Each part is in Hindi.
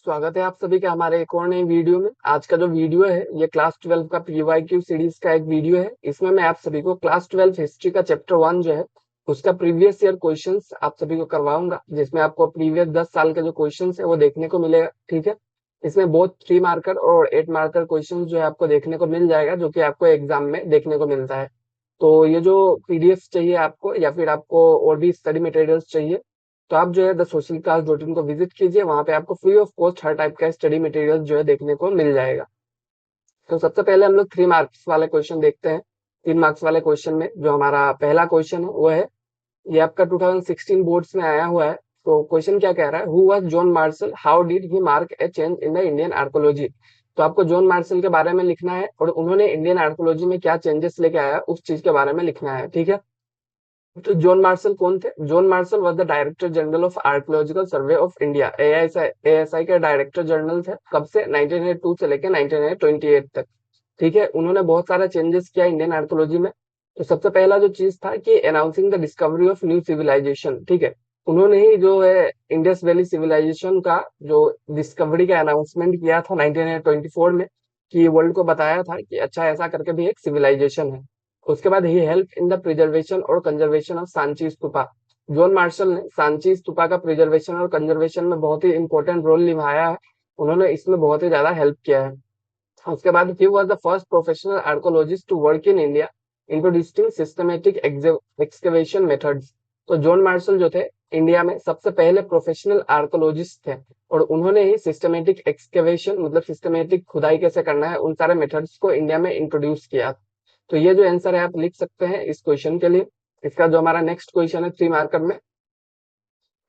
स्वागत है आप सभी का हमारे एक और नई वीडियो में। आज का जो वीडियो है ये क्लास 12 का पीवाईक्यू सीरीज का एक वीडियो है। इसमें मैं आप सभी को क्लास 12 हिस्ट्री का चैप्टर 1 जो है उसका प्रीवियस ईयर क्वेश्चंस आप सभी को करवाऊंगा, जिसमें आपको प्रीवियस 10 साल के जो क्वेश्चंस है वो देखने को मिलेगा। ठीक है, इसमें बहुत 3 मार्कर और 8 मार्कर क्वेश्चन जो है आपको देखने को मिल जाएगा, जो कि आपको एग्जाम में देखने को मिलता है। तो ये जो पीडीएफ चाहिए आपको या फिर आपको और भी स्टडी मटेरियल्स चाहिए, तो आप जो है the social class dot in को विजिट कीजिए। वहां पे आपको free of cost her type का स्टडी मटेरियल जो है देखने को मिल जाएगा। तो सबसे पहले हम लोग 3 मार्क्स वाले क्वेश्चन देखते हैं। 3 मार्क्स वाले क्वेश्चन में जो हमारा पहला क्वेश्चन है वो है, ये आपका 2016 बोर्ड्स में आया हुआ है। तो क्वेश्चन क्या कह रहा है, who was John Marshall, how did he mark A change in the Indian archaeology. तो आपको जॉन मार्शल के बारे में लिखना है और उन्होंने इंडियन आर्कोलॉजी में क्या चेंजेस लेके आया उस चीज के बारे में लिखना है। ठीक है, तो जॉन मार्शल कौन थे? John Marshall was the director general of archaeological survey of India, ASI के डायरेक्टर जनरल थे। कब से? 1902 से लेकर 1928 तक। ठीक है, उन्होंने बहुत सारा चेंजेस किया इंडियन आर्कोलॉजी में। तो सबसे पहला जो चीज था कि announcing the discovery of new civilization. ठीक है, उन्होंने ही जो है इंडस वैली सिविलाइजेशन का जो डिस्कवरी का अनाउंसमेंट किया था 1924 में, कि वर्ल्ड को बताया था कि अच्छा ऐसा करके भी एक सिविलाइजेशन है। उसके बाद ही हेल्प इन द प्रिजर्वेशन और conservation of Sanchi stupa. John Marshall ने सांची स्तूपा का प्रिजर्वेशन और कंजर्वेशन में बहुत ही इंपॉर्टेंट रोल निभाया है। उन्होंने इसमें बहुत ही ज्यादा हेल्प किया है। उसके बाद ही was the first professional archaeologist to work in India introducing systematic excavation methods. तो जॉन मार्शल जो थे इंडिया में सबसे पहले प्रोफेशनल आर्कोलॉजिस्ट थे और उन्होंने ही सिस्टमेटिक एक्सकेवेशन मतलब सिस्टमेटिक खुदाई कैसे करना है उन सारे मेथड्स को इंडिया में इंट्रोड्यूस किया। तो ये जो आंसर है आप लिख सकते हैं इस क्वेश्चन के लिए। इसका जो हमारा नेक्स्ट क्वेश्चन है 3 मार्कर में,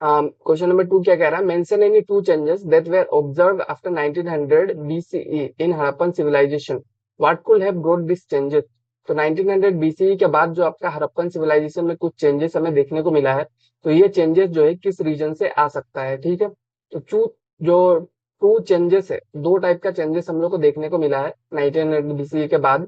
क्वेश्चन नंबर 2 क्या कह रहा है, mention any 2 changes that were observed after 1900 BCE in Harappan civilization, what could have brought this changes. तो 1900 बीसीई के बाद जो आपका हड़प्पन सिविलाइजेशन में कुछ चेंजेस हमें देखने को मिला है, तो ये चेंजेस जो है किस रीजन से आ सकता है। ठीक है, तो जो 2 चेंजेस है, 2 टाइप का चेंजेस हम लोग को देखने को मिला है 1900 बीसीई के बाद।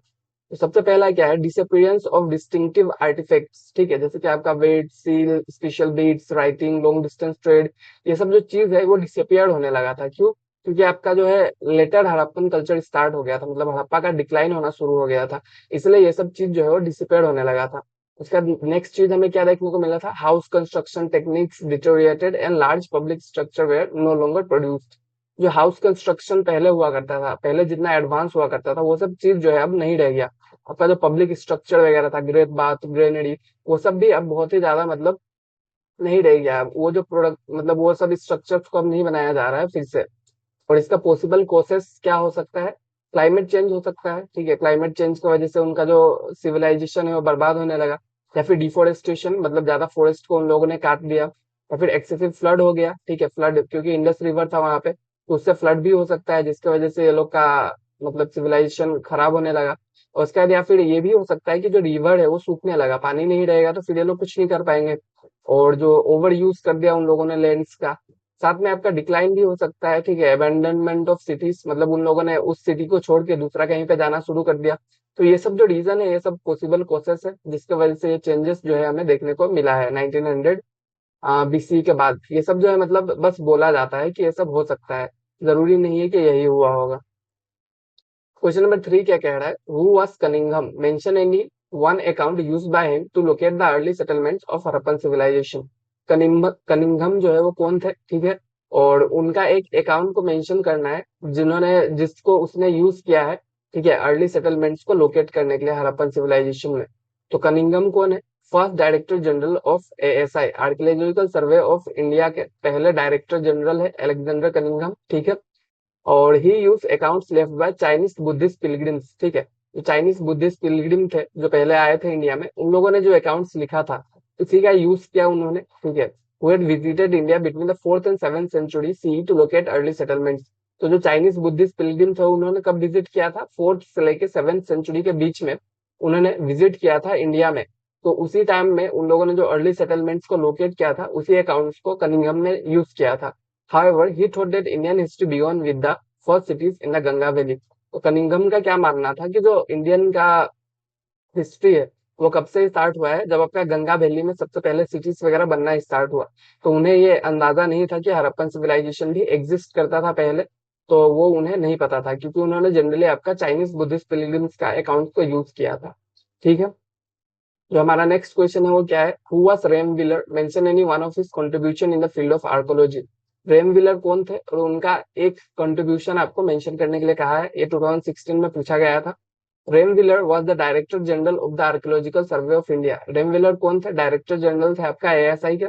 तो सबसे पहला क्या है, डिसअपियरेंस ऑफ डिस्टिंक्टिव आर्टिफैक्ट्स। ठीक है, जैसे कि आपका weight seal, special beads, writing, long distance trade, ये सब जो चीज है वो डिसअपियर होने लगा था। क्यों? क्योंकि आपका जो है लेटर हड़प्पन कल्चर स्टार्ट हो गया था, मतलब हड़प्पा का डिक्लाइन होना शुरू हो गया था, इसलिए ये सब चीज जो है वो डिसअपियर होने लगा था। उसका नेक्स्ट चीज हमें क्या देखने को मिला था, house construction techniques deteriorated and large public structure were no longer produced. जो हाउस कंस्ट्रक्शन पहले हुआ करता था, पहले जितना एडवांस हुआ करता था, वो सब चीज जो है अब नहीं रह गया। आपका जो पब्लिक स्ट्रक्चर वगैरह था, ग्रेट बाथ, ग्रेनरी, वो सब भी अब बहुत ही ज्यादा मतलब नहीं रह गया। वो जो प्रोडक्ट मतलब वो सब स्ट्रक्चर्स को अब नहीं बनाया जा रहा है फिर से। और इसका पॉसिबल कोसेस क्या हो सकता है, क्लाइमेट चेंज हो सकता है। ठीक है, क्लाइमेट चेंज की वजह से उनका जो सिविलाइजेशन है वो बर्बाद होने लगा, या फिर डिफोरेस्टेशन मतलब ज्यादा फॉरेस्ट को उन लोगों ने काट दिया, या फिर एक्सेसिव फ्लड हो गया। ठीक है, फ्लड क्योंकि इंडस रिवर था वहां पे, तो उससे फ्लड भी हो सकता है, जिसकी वजह से ये लोग का मतलब सिविलाइजेशन खराब होने लगा। और उसके बाद या फिर ये भी हो सकता है कि जो रिवर है वो सूखने लगा, पानी नहीं रहेगा तो फिर ये लोग कुछ नहीं कर पाएंगे, और जो ओवर यूज कर दिया उन लोगों ने लैंड्स का। साथ में आपका डिक्लाइन भी हो सकता है। ठीक है, अबैंडनमेंट ऑफ सिटीज मतलब उन लोगों ने उस सिटी को छोड़ के दूसरा कहीं पे जाना शुरू कर दिया। तो ये सब जो रीजन है, ये सब पॉसिबल कॉसेस है जिसके वजह से ये चेंजेस जो है हमें देखने को मिला है 1900 बीसी के बाद। ये सब जो है मतलब बस बोला जाता है कि ये सब हो सकता है, जरूरी नहीं है कि यही हुआ होगा। क्वेश्चन नंबर 3 क्या कह रहा है, who was Cunningham, mention any one account used by him to locate the early settlements of Harappan civilization. Cunningham जो है वो कौन थे? ठीक है, और उनका एक अकाउंट को मेंशन करना है जिन्होंने जिसको उसने यूज किया है। ठीक है, अर्ली सेटलमेंट्स को लोकेट करने के लिए हड़प्पन सिविलाइजेशन में। तो कनिंघम कौन है? First director general of ASI archaeological survey of India के पहले डायरेक्टर जनरल है अलेक्जेंडर कनिंघम। ठीक है, और ही use accounts left by Chinese Buddhist pilgrims. ठीक है, जो चाइनीज बुद्धिस्ट पिलग्रिम थे जो पहले आए थे इंडिया में, उन लोगों ने जो अकाउंट्स लिखा था उसी का यूज किया उन्होंने। ठीक है, who had visited India between the 4th and 7th century CE to locate early settlements। तो जो चाइनीज बुद्धिस्ट पिलग्रिम थे उन्होंने कब विजिट किया था? 4th से लेके 7th सेंचुरी के बीच में उन्होंने विजिट किया था इंडिया में। तो उसी टाइम में उन लोगों ने जो अर्ली सेटलमेंट्स को लोकेट किया था उसी अकाउंट्स को कनिंघम ने यूज किया था। However, he thought that Indian history began with the first cities in the Ganga Valley। तो कनिंघम का क्या मानना था कि जो इंडियन का हिस्ट्री है वो कब से स्टार्ट हुआ है, जब अपना गंगा वैली में सबसे पहले सिटीज वगैरह बनना स्टार्ट हुआ। तो उन्हें ये अंदाजा नहीं था कि हड़प्पन सिविलाइजेशन भी एग्जिस्ट करता था पहले। तो वो उन्हें नहीं पता था, क्योंकि उन्होंने जनरली आपका चाइनीज बुद्धिस्ट पिलग्रिम्स का अकाउंट को यूज किया था। ठीक है। जो हमारा नेक्स्ट क्वेश्चन है वो क्या है, who was Rem Wheeler, mention any one of his contribution in the field of archaeology. Rem Wheeler कौन थे और उनका एक कंट्रीब्यूशन आपको मेंशन करने के लिए कहा है, ये 2016 में पूछा गया था। Rem Wheeler was the director general of the archaeological survey of India. Rem Wheeler कौन थे, डायरेक्टर जनरल थे आपका एएसआई के।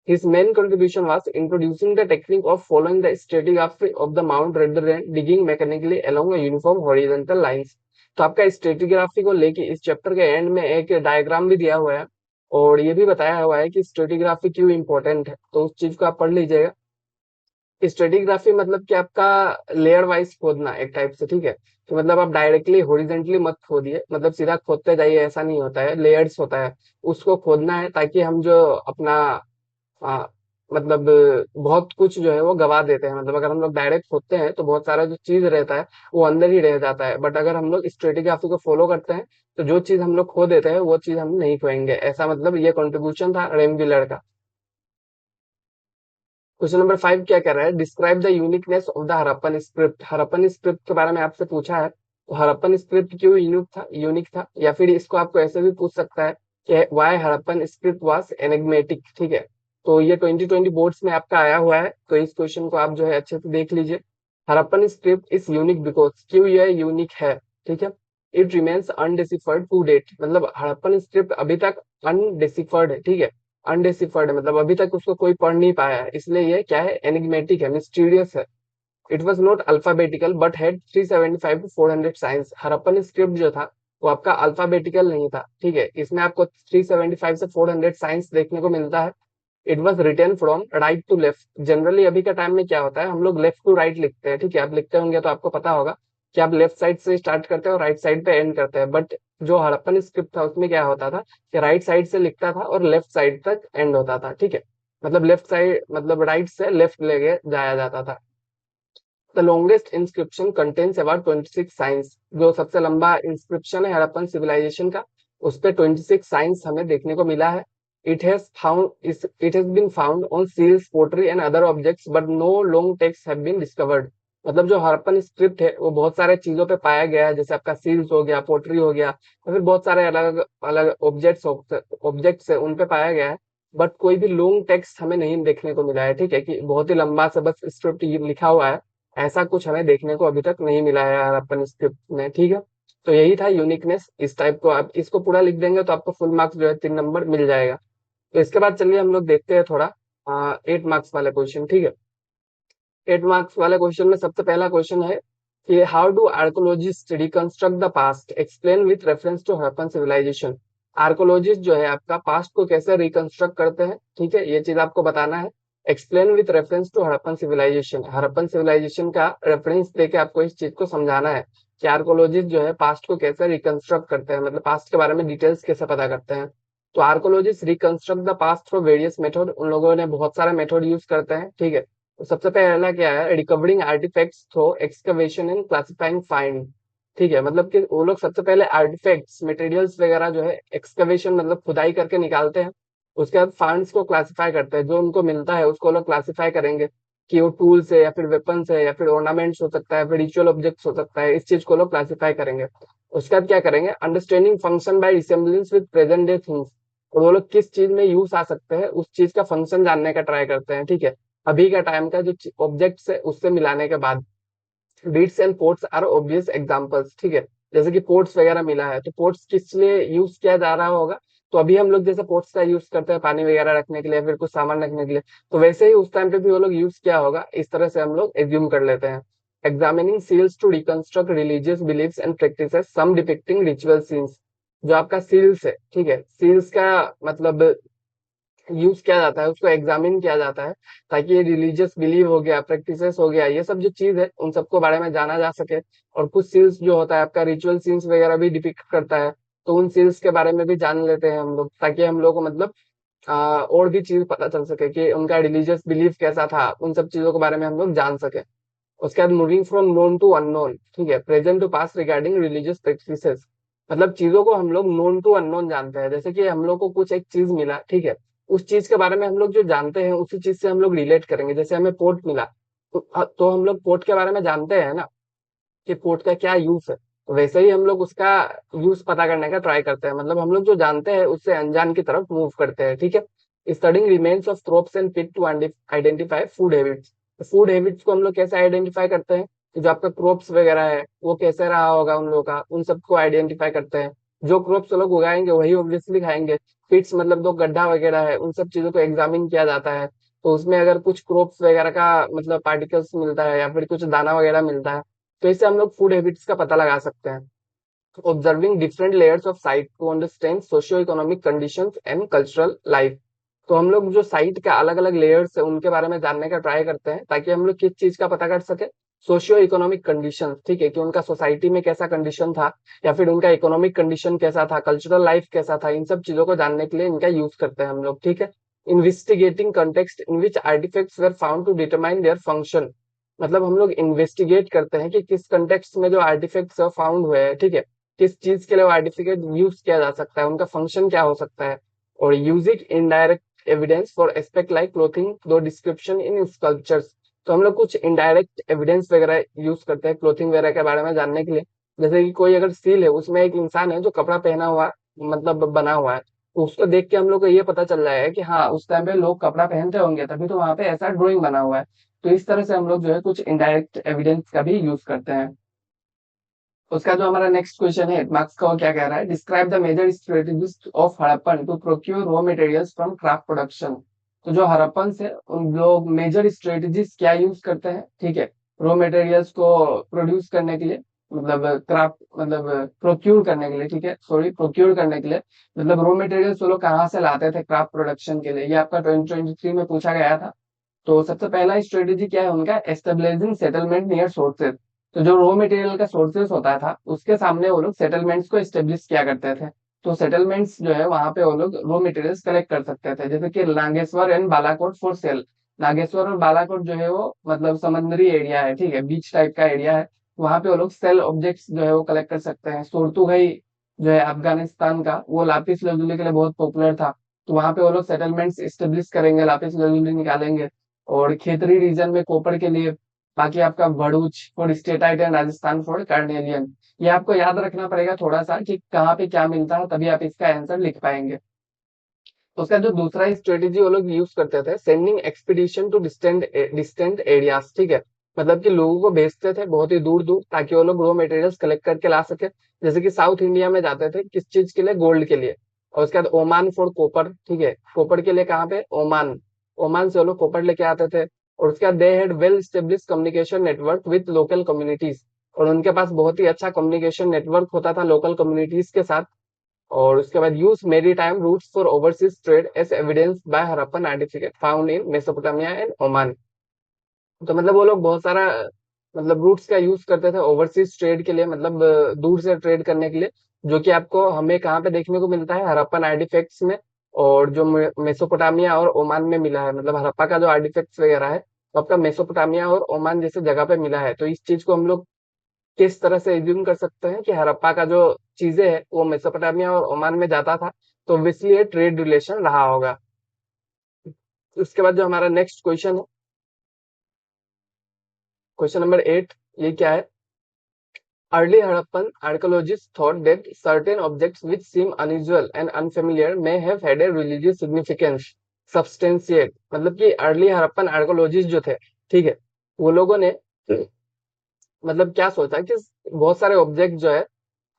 His main contribution was introducing the technique of following the stratigraphy of the mound rather than digging mechanically along a uniform horizontal lines. तो आपका स्ट्रेटिग्राफी को लेके इस चैप्टर के एंड में एक डायग्राम भी दिया हुआ है, और ये भी बताया हुआ है कि स्ट्रेटिग्राफी क्यों इंपॉर्टेंट है, तो उस चीज को आप पढ़ लीजिएगा। स्ट्रेटिग्राफी मतलब कि आपका लेयर वाइज खोदना एक टाइप से, ठीक है। तो मतलब आप डायरेक्टली हॉरिजेंटली मत खोदिए, मतलब सीधा खोदते जाइए, ऐसा नहीं होता है, लेयर्स होता है। उसको खोदना है ताकि हम जो अपना आ, मतलब बहुत कुछ जो है वो गवा देते हैं। मतलब अगर हम लोग डायरेक्ट खोदते हैं तो बहुत सारा जो चीज रहता है वो अंदर ही रह जाता है, बट अगर हम लोग स्ट्रेटिग्राफी को फॉलो करते हैं तो जो चीज हम लोग खो देते हैं वो चीज हम नहीं खोएंगे। ऐसा मतलब ये कंट्रीब्यूशन था रेमविलर का। क्वेश्चन नंबर 5 क्या कह रहा है, describe the uniqueness of the Harappan script. Harappan script के बारे में आपसे पूछा है, तो हड़प्पन स्क्रिप्ट क्यों यूनिक था, या फिर इसको आपको ऐसे भी पूछ सकता है कि why Harappan script was enigmatic. ठीक है। तो ये 2020 बोर्ड्स में आपका आया हुआ है, तो इस क्वेश्चन को आप जो है अच्छे से देख लीजिए। Harappan script is unique because, क्यों यह यूनिक है, ठीक है। इट रिमेन्स अनडिसिफर्ड टू डेट, मतलब हड़प्पन स्क्रिप्ट अभी तक अनडिसिफर्ड है, ठीक है। अनडिसिफर्ड है मतलब अभी तक उसको कोई पढ़ नहीं पाया है, इसलिए ये क्या है, एनिग्मेटिक है, मिस्टीरियस है। It was not alphabetical but had 375 to 400 signs. Harappan script जो था वो आपका अल्फाबेटिकल नहीं था, ठीक है। इसमें आपको 375 से 400 साइंस देखने को मिलता है। It was written from right to left. Generally अभी का टाइम में क्या होता है, हम लोग लेफ्ट टू राइट लिखते हैं, ठीक है। आप लिखते होंगे तो आपको पता होगा कि आप लेफ्ट साइड से स्टार्ट करते हैं और राइट साइड पे एंड करते हैं, बट जो हड़प्पन स्क्रिप्ट था उसमें क्या होता था कि राइट साइड से लिखता था और लेफ्ट साइड तक एंड होता था, ठीक है। मतलब लेफ्ट साइड मतलब राइट से लेफ्ट लेके जाया जाता था। The longest inscription contains about 26 science. जो सबसे लंबा इंस्क्रिप्शन है हड़प्पन सिविलाइजेशन का, उस पे 26 साइंस हमें देखने को मिला है। It has been found on seals, pottery and other objects but no long text have been discovered. मतलब जो हड़प्पन स्क्रिप्ट है वो बहुत सारे चीजों पे पाया गया है, जैसे आपका सील्स हो गया, पोटरी हो गया, और फिर बहुत सारे अलग अलग ऑब्जेक्ट्स है उन पे पाया गया है। बट कोई भी लॉन्ग टेक्स्ट हमें नहीं देखने को मिला है, ठीक है, कि बहुत ही लंबा सा बस स्क्रिप्ट लिखा हुआ है, ऐसा कुछ हमें देखने को अभी तक नहीं मिला है हड़प्पन स्क्रिप्ट में, ठीक है। तो यही था यूनिकनेस। इस टाइप को आप इसको पूरा लिख देंगे तो आपको फुल मार्क्स जो है 3 नंबर मिल जाएगा। तो इसके बाद चलिए हम लोग देखते हैं थोड़ा 8 मार्क्स वाले क्वेश्चन, ठीक है। 8 मार्क्स वाले क्वेश्चन में सबसे पहला क्वेश्चन है कि how do archaeologists reconstruct the past, explain with reference to Harappan civilization. Archaeologist जो है आपका पास्ट को कैसे रिकंस्ट्रक्ट करते हैं, ठीक है, ये चीज आपको बताना है। Explain with reference to Harappan civilization, Harappan civilization का रेफरेंस देके आपको इस चीज को समझाना है कि आर्कोलॉजिस्ट जो है पास्ट को कैसे रिकंस्ट्रक्ट करते हैं, मतलब पास्ट के बारे में डिटेल्स कैसे पता करते हैं। तो archaeologist reconstruct the past through various method, उन लोगों ने बहुत सारे मेथड यूज करते हैं, ठीक है। तो सबसे पहला क्या है, recovering artifacts through excavation and classifying find. ठीक है, मतलब कि वो लोग सबसे पहले आर्टिफैक्ट्स मटेरियल्स वगैरह जो है एक्सकवेशन मतलब खुदाई करके निकालते हैं। उसके बाद फाइंड्स को क्लासिफाई करते हैं, जो उनको मिलता है उसको लोग क्लासिफाई करेंगे कि वो टूल्स है या फिर वेपन्स है या फिर ऑर्नामेंट्स हो सकता है, फिर रिचुअल ऑब्जेक्ट्स हो सकता है, इस चीज को लोग क्लासिफाई करेंगे। उसके बाद क्या करेंगे, understanding function by resemblance with present day things. और वो लोग किस चीज में यूज आ सकते हैं उस चीज का फंक्शन जानने का ट्राई करते हैं, ठीक है। अभी का टाइम का जो ऑब्जेक्ट्स है उससे मिलाने के बाद। Beads and pots are obvious examples, ठीक है। जैसे कि पोर्ट्स वगैरह मिला है तो पोर्ट्स किस लिए यूज किया जा रहा होगा, तो अभी हम लोग जैसे पोर्ट्स का यूज करते हैं पानी वगैरह रखने के लिए, फिर कुछ सामान रखने के लिए, तो वैसे ही उस टाइम पे भी वो लोग यूज किया होगा, इस तरह से हम लोग एज्यूम कर लेते हैं। Examining seals to reconstruct religious beliefs and practices some depicting ritual scenes. जो आपका सील्स है, ठीक है, सील्स का मतलब यूज किया जाता है, उसको एग्जामिन किया जाता है ताकि ये रिलीजियस बिलीव हो गया, प्रैक्टिसेस हो गया, ये सब जो चीज है उन सबको बारे में जाना जा सके। और कुछ सील्स जो होता है आपका रिचुअल सीन्स वगैरह भी डिपिक्ट करता है, तो उन सील्स के बारे में भी जान लेते हैं हम लोग, ताकि हम लोग को मतलब और भी चीज पता चल सके कि उनका रिलीजियस बिलीफ कैसा था, उन सब चीजों के बारे में हम लोग जान सके। उसके बाद moving from known to unknown, ठीक है, present to past regarding religious practices. मतलब चीजों को हम लोग नोन टू अननोन जानते हैं। जैसे कि हम लोग को कुछ एक चीज मिला, ठीक है, उस चीज के बारे में हम लोग जो जानते हैं उसी चीज से हम लोग रिलेट करेंगे। जैसे हमें पोर्ट मिला, तो हम लोग पोर्ट के बारे में जानते हैं ना कि पोर्ट का क्या यूज है, तो वैसे ही हम लोग उसका यूज पता करने का ट्राई करते हैं। मतलब हम लोग जो जानते हैं उससे अनजान की तरफ मूव करते हैं, ठीक है। Studying remains of crops and pit to identify food habits. Food habits को हम लोग कैसे आइडेंटिफाई करते हैं कि जो आपका क्रॉप्स वगैरह है वो कैसे रहा होगा उन लोगों का, उन सबको आइडेंटिफाई करते हैं। जो क्रॉप्स लोग उगाएंगे वही ऑब्वियसली खाएंगे। पिट्स मतलब जो गड्ढा वगैरह है उन सब चीजों को एग्जामिन किया जाता है। तो उसमें अगर कुछ क्रॉप्स वगैरह का मतलब पार्टिकल्स मिलता है या फिर कुछ दाना वगैरह मिलता है, तो इससे हम लोग फूड हैबिट्स का पता लगा सकते हैं। Observing different layers of site to understand socio economic conditions and cultural life. तो हम लोग जो साइट के अलग अलग लेयर्स है उनके बारे में जानने का ट्राई करते हैं ताकि हम लोग किस चीज का पता कर सके, सोशियो इकोनॉमिक कंडीशन, ठीक है, कि उनका सोसाइटी में कैसा कंडीशन था या फिर उनका इकोनॉमिक कंडीशन कैसा था, कल्चरल लाइफ कैसा था, इन सब चीजों को जानने के लिए इनका यूज करते हैं हम लोग, ठीक है। Investigating context in which artifacts were found to determine their function. मतलब हम लोग इन्वेस्टिगेट करते हैं कि किस कंटेक्स्ट में जो आर्टिफैक्ट्स फाउंड हुए हैं, ठीक है, किस चीज के लिए वो आर्टिफिकेट यूज किया जा सकता है, उनका फंक्शन क्या हो सकता है। और using indirect evidence for aspect like clothing दो डिस्क्रिप्शन इन स्कल्पचर्स। तो हम लोग कुछ इनडायरेक्ट एविडेंस वगैरह यूज करते हैं क्लोथिंग वगैरह के बारे में जानने के लिए। जैसे कि कोई अगर सील है उसमें एक इंसान है जो कपड़ा पहना हुआ, मतलब बना हुआ है, तो उसको देख के हम लोग को ये पता चल जाएगा कि हाँ उस टाइम पे लोग कपड़ा पहनते होंगे तभी तो वहां पे ऐसा ड्राइंग बना हुआ है। तो इस तरह से हम लोग जो है कुछ इनडायरेक्ट एविडेंस का भी यूज करते हैं। उसका जो हमारा नेक्स्ट क्वेश्चन है मार्क्स का, वो क्या कह रहा है, describe the major strategies of Harappan to procure raw materials from craft production. तो जो हड़प्पन से उन लोग मेजर स्ट्रेटेजीज क्या यूज करते हैं, ठीक है, रॉ मटेरियल्स को प्रोड्यूस करने के लिए, मतलब क्राफ्ट मतलब प्रोक्यूर करने के लिए, ठीक है, सॉरी प्रोक्यूर करने के लिए, मतलब रॉ मटेरियल्स वो लोग कहाँ से लाते थे क्राफ्ट प्रोडक्शन के लिए, ये आपका 2023 में पूछा गया था। तो सबसे पहला स्ट्रेटेजी क्या है उनका, एस्टेब्लिशिंग सेटलमेंट नियर सोर्सेज। तो जो रॉ मटेरियल का सोर्सेस होता था उसके सामने वो लोग सेटलमेंट्स को एस्टेब्लिश किया करते थे। तो सेटलमेंट्स जो है वहां पे वो लोग रॉ मटेरियल्स कलेक्ट कर सकते थे, जैसे कि Nageshwar and Balakot for shell. Nageshwar और बालाकोट जो है वो मतलब समुद्री एरिया है, ठीक है, बीच टाइप का एरिया है। वहां पे वो लोग सेल ऑब्जेक्ट्स जो है वो कलेक्ट कर सकते हैं। सोर्तुगाई जो है अफगानिस्तान का, वो लापिस lazuli के लिए बहुत पॉपुलर था। तो वहां पे वो लोग सेटलमेंट्स एस्टेब्लिश करेंगे, लापिस lazuli निकालेंगे। और खेतरी रीजन में कॉपर के लिए, बाकी आपका Bharuch for steatite and Rajasthan for carnelian. ये आपको याद रखना पड़ेगा थोड़ा सा कि कहाँ पे क्या मिलता है, तभी आप इसका आंसर लिख पाएंगे। उसका जो दूसरा स्ट्रेटेजी वो लोग यूज करते थे, sending expedition to distant areas, ठीक है, मतलब कि लोगों को भेजते थे बहुत ही दूर दूर ताकि वो लोग रॉ मटेरियल्स कलेक्ट करके ला सके। जैसे कि साउथ इंडिया में जाते थे किस चीज के लिए, गोल्ड के लिए। और उसके बाद ओमान फॉर कॉपर, ठीक है, कॉपर के लिए कहाँ पे, ओमान। ओमान से वो लोग कॉपर लेके आते थे। और उसके बाद they had well establish communication network with local communities. और उनके पास बहुत ही अच्छा कम्युनिकेशन नेटवर्क होता था लोकल कम्युनिटीज के साथ। और उसके बाद use maritime routes for overseas trade as evidence by Harappan artefact found in Mesopotamia and Oman. तो मतलब वो लोग बहुत सारा मतलब रूट्स का यूज करते थे ओवरसीज ट्रेड के लिए, मतलब दूर से ट्रेड करने के लिए, जो कि आपको हमें कहाँ पे देखने को मिलता है, हरप्पन आर्टिफैक्ट्स में। और जो मेसोपोटामिया और ओमान में मिला है, मतलब हरप्पा का जो आर्टिफैक्ट्स वगैरह है वो आपका मेसोपोटामिया और ओमान जैसे जगह पे मिला है। तो इस चीज को हम लोग किस तरह से एज्यूम कर सकते हैं कि हड़प्पा का जो चीजें है वो मेसोपोटामिया और ओमान में जाता था, तो ऑब्वियसली ये ट्रेड रिलेशन रहा होगा। उसके बाद जो हमारा नेक्स्ट क्वेश्चन है, क्वेश्चन नंबर 8, ये क्या है, early Harappan archaeologists thought that certain objects which seem unusual and unfamiliar may have had a religious significance substantiate। मतलब कि अर्ली हड़प्पन आर्कोलॉजिस्ट जो थे, ठीक है, वो लोगों ने मतलब क्या सोचा कि बहुत सारे ऑब्जेक्ट जो है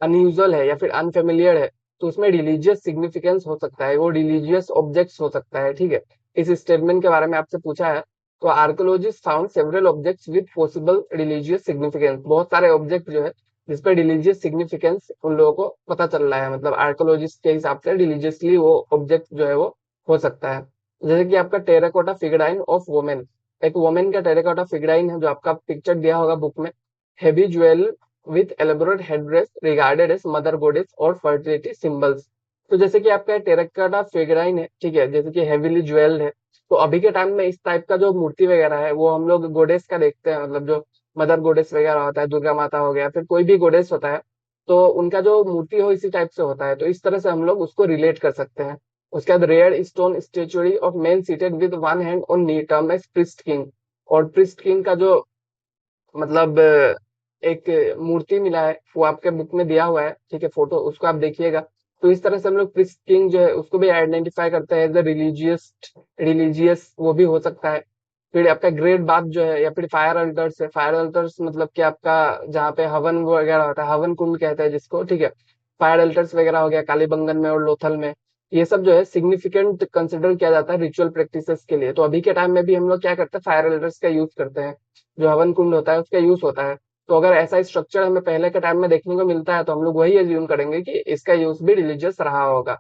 अनयूजुअल है या फिर अनफेमिलियर है, तो उसमें रिलीजियस सिग्निफिकेंस हो सकता है, वो रिलीजियस ऑब्जेक्ट्स हो सकता है, ठीक है। इस स्टेटमेंट के बारे में आपसे पूछा है। तो archaeologist found several objects with possible religious significance. बहुत सारे ऑब्जेक्ट जो है जिसपे रिलीजियस सिग्निफिकेंस उन लोगों को पता चल रहा है, मतलब आर्कोलॉजिस्ट के हिसाब से रिलीजियसली वो ऑब्जेक्ट जो है वो हो सकता है। जैसे कि आपका टेराकोटा फिगराइन ऑफ वोमेन, एक वोमेन का टेराकोटा फिगराइन है जो आपका पिक्चर दिया होगा बुक में, heavy jewel with elaborate headdress regarded as mother goddess और fertility symbols। तो जैसे कि आपका टेराकोटा फिगराइन है, ठीक है, जैसे कि हेवीली ज्वेल्ड है, तो अभी के टाइम में इस टाइप का जो मूर्ति वगैरह है वो हम लोग गोडेस का देखते हैं, मतलब जो मदर गोडेस वगैरह होता है, दुर्गा माता हो गया, फिर कोई भी गोडेस होता है, तो उनका जो मूर्ति हो इसी टाइप से होता है, तो इस तरह से हम लोग उसको रिलेट कर सकते हैं। उसके बाद rare stone statuary of man seated with one hand on knee termed as priest king. और प्रिस्ट किंग का जो मतलब एक मूर्ति मिला है वो आपके बुक में दिया हुआ है, ठीक है, फोटो उसको आप देखिएगा। तो इस तरह से हम लोग प्रिस्ट किंग जो है उसको भी आइडेंटिफाई करते हैं एज अ रिलीजियस, रिलीजियस वो भी हो सकता है। फिर आपका ग्रेट बाथ जो है, या फिर फायर अल्टर्स है। फायर अल्टर्स मतलब कि आपका जहाँ पे हवन वगैरह होता है, हवन कुंड कहते हैं जिसको, ठीक है। फायर अल्टर्स वगैरह हो गया कालीबंगन में और लोथल में। ये सब जो है सिग्निफिकेंट कंसिडर किया जाता है रिचुअल प्रैक्टिसेस के लिए। तो अभी के टाइम में भी हम लोग क्या करते हैं, फायर अल्टर्स का यूज करते हैं। जो हवन कुंड होता है उसका यूज होता है। तो अगर ऐसा स्ट्रक्चर हमें पहले के टाइम में देखने को मिलता है तो हम लोग वही एज्यूम करेंगे कि इसका यूज भी रिलीजियस रहा होगा।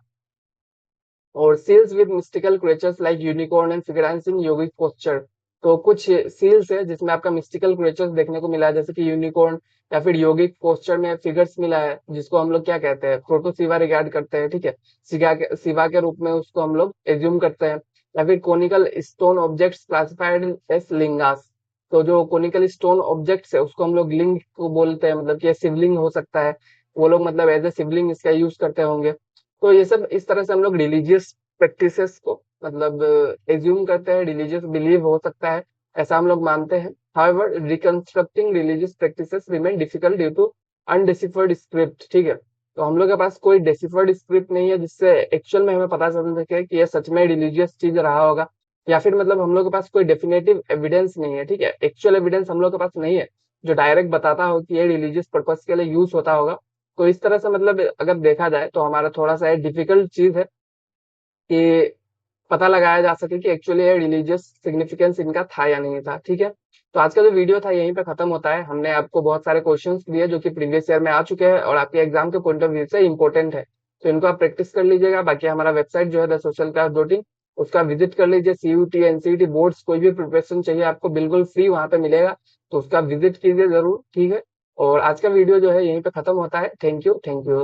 और seals with mystical creatures like unicorn and figurines in yogic posture. तो कुछ सील्स है जिसमें आपका मिस्टिकल क्रिएचर्स देखने को मिला है, जैसे कि यूनिकॉर्न, या फिर योगिक पोस्चर में फिगर्स मिला है जिसको हम लोग क्या कहते हैं, प्रोटो शिवा रिगार्ड करते हैं, ठीक है। शिवा के रूप में उसको हम लोग एज्यूम करते हैं। या फिर conical stone objects classified as lingas. तो जो कोनिकल स्टोन ऑब्जेक्ट्स है उसको हम लोग लिंग को बोलते हैं, मतलब कि ये शिवलिंग हो सकता है। वो लोग मतलब एज ए शिवलिंग इसका यूज करते होंगे। तो ये सब इस तरह से हम लोग रिलीजियस प्रैक्टिसेस को मतलब एज्यूम करते हैं, रिलीजियस बिलीव हो सकता है, ऐसा हम लोग मानते हैं। However reconstructing religious practices remain difficult due to undeciphered script, ठीक है। तो हम लोग के पास कोई डिसिफर्ड स्क्रिप्ट नहीं है जिससे एक्चुअल में हमें पता चल सके कि ये सच में रिलीजियस चीज रहा होगा। या फिर मतलब हम लोग के पास कोई डेफिनेटिव एविडेंस नहीं है, ठीक है, एक्चुअल एविडेंस हम लोग के पास नहीं है जो डायरेक्ट बताता हो कि ये रिलीजियस पर्पस के लिए यूज होता होगा। तो इस तरह से मतलब अगर देखा जाए तो हमारा थोड़ा सा डिफिकल्ट चीज है कि पता लगाया जा सके कि एक्चुअली ये रिलीजियस सिग्निफिकेंस इनका था या नहीं था, ठीक है। तो आज का जो वीडियो था यहीं पे खत्म होता है। हमने आपको बहुत सारे क्वेश्चंस दिए जो कि प्रीवियस ईयर में आ चुके हैं और आपके एग्जाम के पॉइंट ऑफ व्यू से इंपॉर्टेंट है। तो इनको आप प्रैक्टिस कर लीजिएगा। बाकी हमारा वेबसाइट जो है the social class dot in, उसका विजिट कर लीजिए। सीयूटी एनसीईटी बोर्ड्स कोई भी प्रिपरेशन चाहिए आपको बिल्कुल फ्री वहां पे मिलेगा, तो उसका विजिट कीजिए जरूर, ठीक है। और आज का वीडियो जो है यहीं पे खत्म होता है। Thank you, thank you.